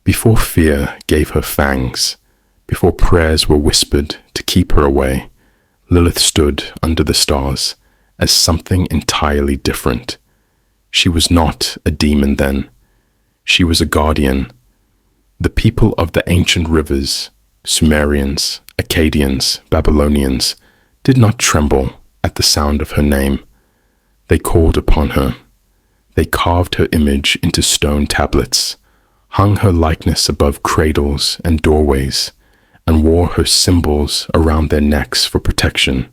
Before fear gave her fangs, before prayers were whispered to keep her away, Lilith stood under the stars as something entirely different. She was not a demon then. She was a guardian. The people of the ancient rivers, Sumerians, Akkadians, Babylonians, did not tremble at the sound of her name. They called upon her. They carved her image into stone tablets, hung her likeness above cradles and doorways, and wore her symbols around their necks for protection.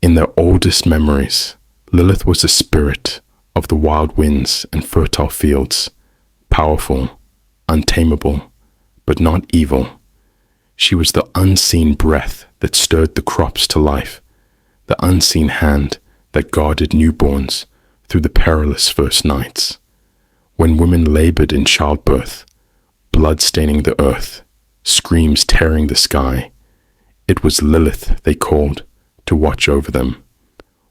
In their oldest memories, Lilith was a spirit of the wild winds and fertile fields, powerful, untamable, but not evil. She was the unseen breath that stirred the crops to life, the unseen hand that guarded newborns through the perilous first nights. When women labored in childbirth, blood staining the earth, screams tearing the sky, it was Lilith they called to watch over them.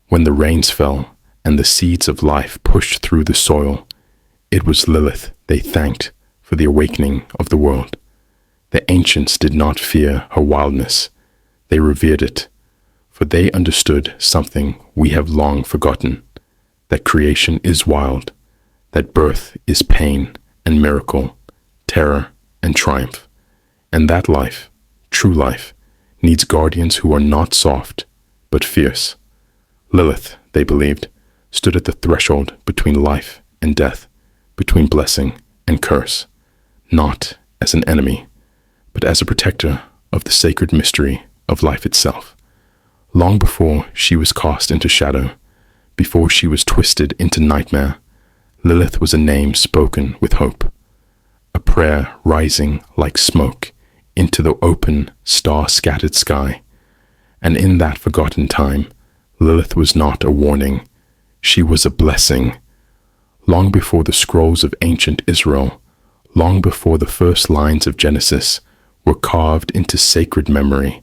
When the rains fell and the seeds of life pushed through the soil, it was Lilith they thanked for the awakening of the world. The ancients did not fear her wildness. They revered it, for they understood something we have long forgotten, that creation is wild, that birth is pain and miracle, terror and triumph, and that life, true life, needs guardians who are not soft, but fierce. Lilith, they believed, stood at the threshold between life and death, between blessing and curse, not as an enemy, but as a protector of the sacred mystery of life itself. Long before she was cast into shadow, before she was twisted into nightmare, Lilith was a name spoken with hope, a prayer rising like smoke into the open, star-scattered sky. And in that forgotten time, Lilith was not a warning, she was a blessing. Long before the scrolls of ancient Israel, long before the first lines of Genesis were carved into sacred memory,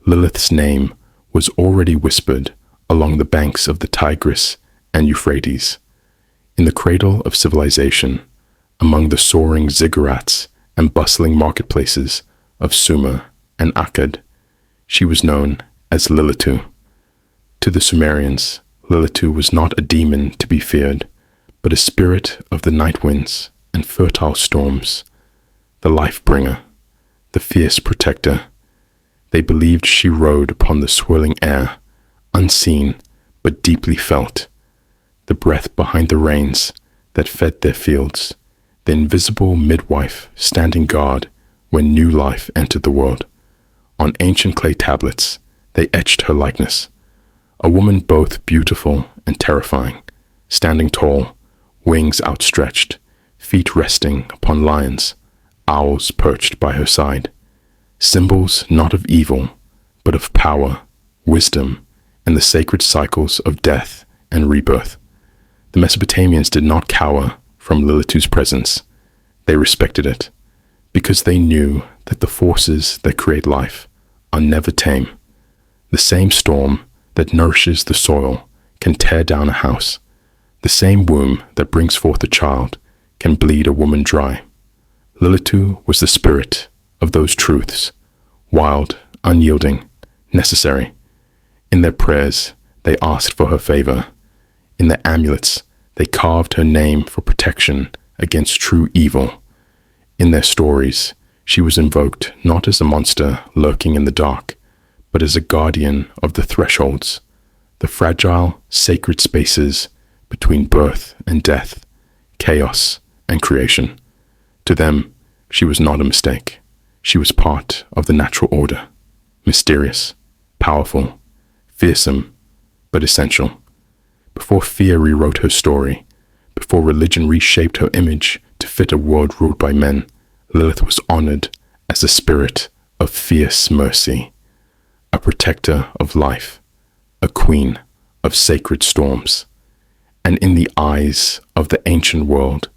Lilith's name was already whispered along the banks of the Tigris and Euphrates. In the cradle of civilization, among the soaring ziggurats and bustling marketplaces of Sumer and Akkad, she was known as Lilitu. To the Sumerians, Lilitu was not a demon to be feared, but a spirit of the night winds and fertile storms, the life-bringer, the fierce protector. They believed she rode upon the swirling air, unseen but deeply felt, the breath behind the rains that fed their fields, the invisible midwife standing guard when new life entered the world. On ancient clay tablets, they etched her likeness, a woman both beautiful and terrifying, standing tall, wings outstretched, feet resting upon lions, owls perched by her side. Symbols not of evil, but of power, wisdom, and the sacred cycles of death and rebirth. The Mesopotamians did not cower from Lilitu's presence. They respected it, because they knew that the forces that create life are never tame. The same storm that nourishes the soil can tear down a house. The same womb that brings forth a child can bleed a woman dry. Lilitu was the spirit of those truths, wild, unyielding, necessary. In their prayers, they asked for her favor. In their amulets, they carved her name for protection against true evil. In their stories, she was invoked not as a monster lurking in the dark, but as a guardian of the thresholds, the fragile, sacred spaces between birth and death, chaos and creation. To them, she was not a mistake. She was part of the natural order, mysterious, powerful, fearsome, but essential. Before fear rewrote her story, before religion reshaped her image to fit a world ruled by men, Lilith was honored as a spirit of fierce mercy, a protector of life, a queen of sacred storms. And in the eyes of the ancient world,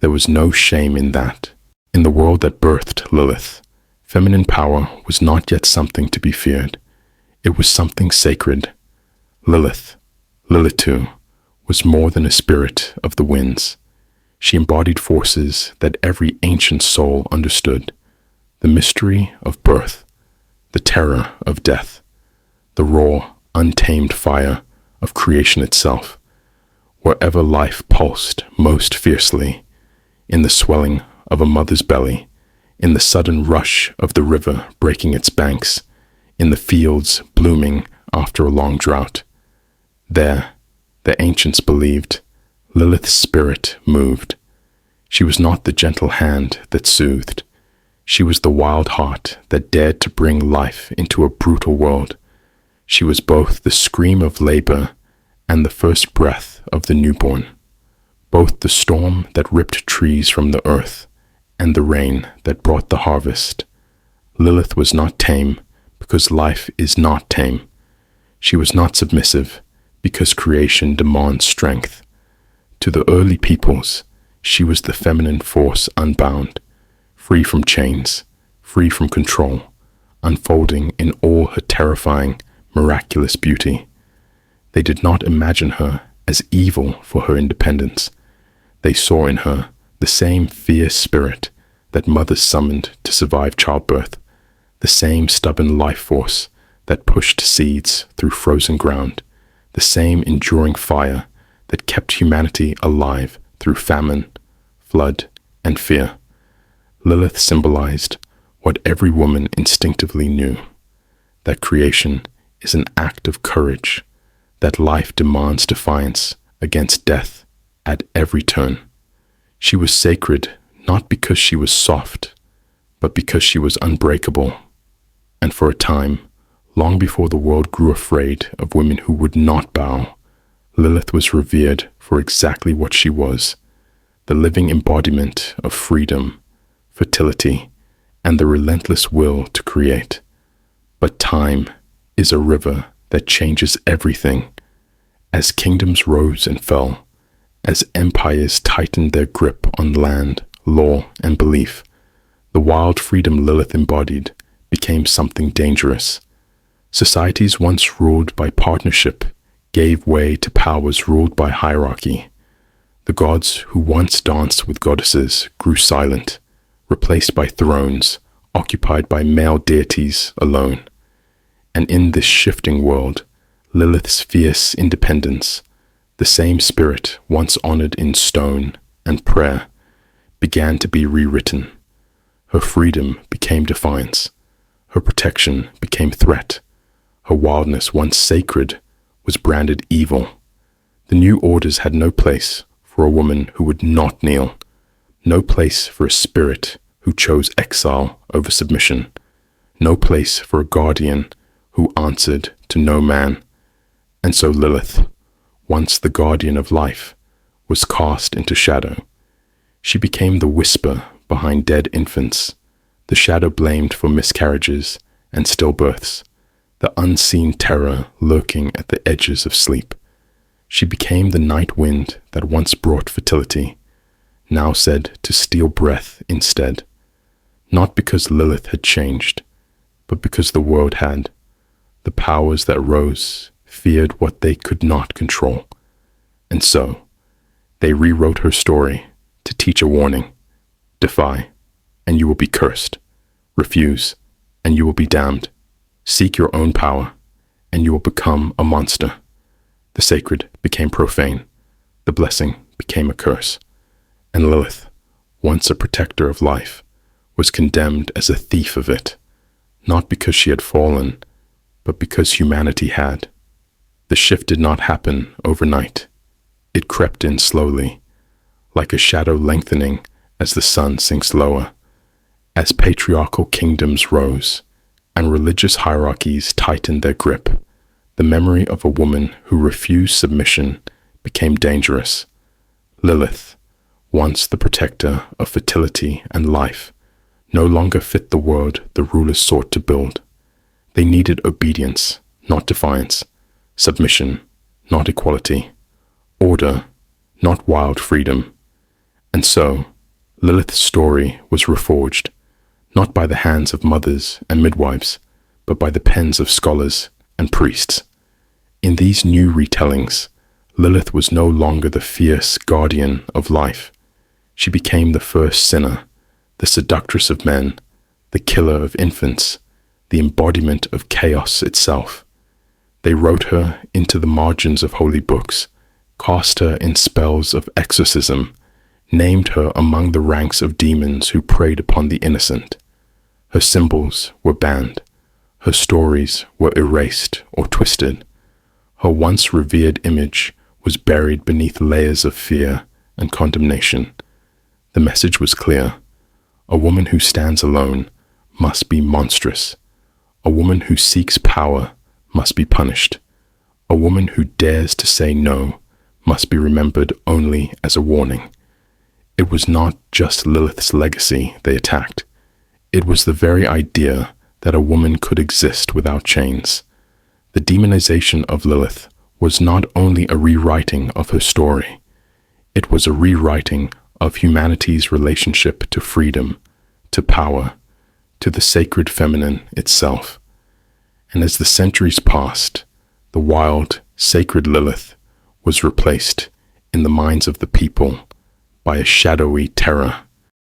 there was no shame in that. In the world that birthed Lilith, feminine power was not yet something to be feared. It was something sacred. Lilith, Lilitu, was more than a spirit of the winds. She embodied forces that every ancient soul understood: the mystery of birth, the terror of death, the raw, untamed fire of creation itself. Wherever life pulsed most fiercely, in the swelling of a mother's belly, in the sudden rush of the river breaking its banks, in the fields blooming after a long drought, there, the ancients believed, Lilith's spirit moved. She was not the gentle hand that soothed. She was the wild heart that dared to bring life into a brutal world. She was both the scream of labor and the first breath of the newborn, both the storm that ripped trees from the earth and the rain that brought the harvest. Lilith was not tame because life is not tame. She was not submissive because creation demands strength. To the early peoples, she was the feminine force unbound, free from chains, free from control, unfolding in all her terrifying, miraculous beauty. They did not imagine her as evil for her independence. They saw in her the same fierce spirit that mothers summoned to survive childbirth, the same stubborn life force that pushed seeds through frozen ground, the same enduring fire that kept humanity alive through famine, flood, and fear. Lilith symbolized what every woman instinctively knew: that creation is an act of courage, that life demands defiance against death at every turn. She was sacred not because she was soft, but because she was unbreakable. And for a time, long before the world grew afraid of women who would not bow, Lilith was revered for exactly what she was: the living embodiment of freedom, fertility, and the relentless will to create. But time is a river that changes everything. As kingdoms rose and fell, as empires tightened their grip on land, law, and belief, the wild freedom Lilith embodied became something dangerous. Societies once ruled by partnership gave way to powers ruled by hierarchy. The gods who once danced with goddesses grew silent, replaced by thrones occupied by male deities alone. And in this shifting world, Lilith's fierce independence, the same spirit once honored in stone and prayer, began to be rewritten. Her freedom became defiance. Her protection became threat. Her wildness, once sacred, was branded evil. The new orders had no place for a woman who would not kneel, no place for a spirit who chose exile over submission, no place for a guardian who answered to no man. And so Lilith, once the guardian of life, was cast into shadow. She became the whisper behind dead infants, the shadow blamed for miscarriages and stillbirths, the unseen terror lurking at the edges of sleep. She became the night wind that once brought fertility, now said to steal breath instead, not because Lilith had changed, but because the world had. The powers that rose feared what they could not control. And so, they rewrote her story to teach a warning: defy, and you will be cursed. Refuse, and you will be damned. Seek your own power, and you will become a monster. The sacred became profane. The blessing became a curse. And Lilith, once a protector of life, was condemned as a thief of it, not because she had fallen, but because humanity had. The shift did not happen overnight. It crept in slowly, like a shadow lengthening as the sun sinks lower. As patriarchal kingdoms rose and religious hierarchies tightened their grip, the memory of a woman who refused submission became dangerous. Lilith, once the protector of fertility and life, no longer fit the world the rulers sought to build. They needed obedience, not defiance, submission, not equality, order, not wild freedom. And so, Lilith's story was reforged, not by the hands of mothers and midwives, but by the pens of scholars and priests. In these new retellings, Lilith was no longer the fierce guardian of life. She became the first sinner, the seductress of men, the killer of infants, the embodiment of chaos itself. They wrote her into the margins of holy books, cast her in spells of exorcism, named her among the ranks of demons who preyed upon the innocent. Her symbols were banned. Her stories were erased or twisted. Her once revered image was buried beneath layers of fear and condemnation. The message was clear. A woman who stands alone must be monstrous. A woman who seeks power must be punished. A woman who dares to say no must be remembered only as a warning. It was not just Lilith's legacy they attacked. It was the very idea that a woman could exist without chains. The demonization of Lilith was not only a rewriting of her story, it was a rewriting of humanity's relationship to freedom, to power, to the sacred feminine itself. And as the centuries passed, the wild, sacred Lilith was replaced in the minds of the people by a shadowy terror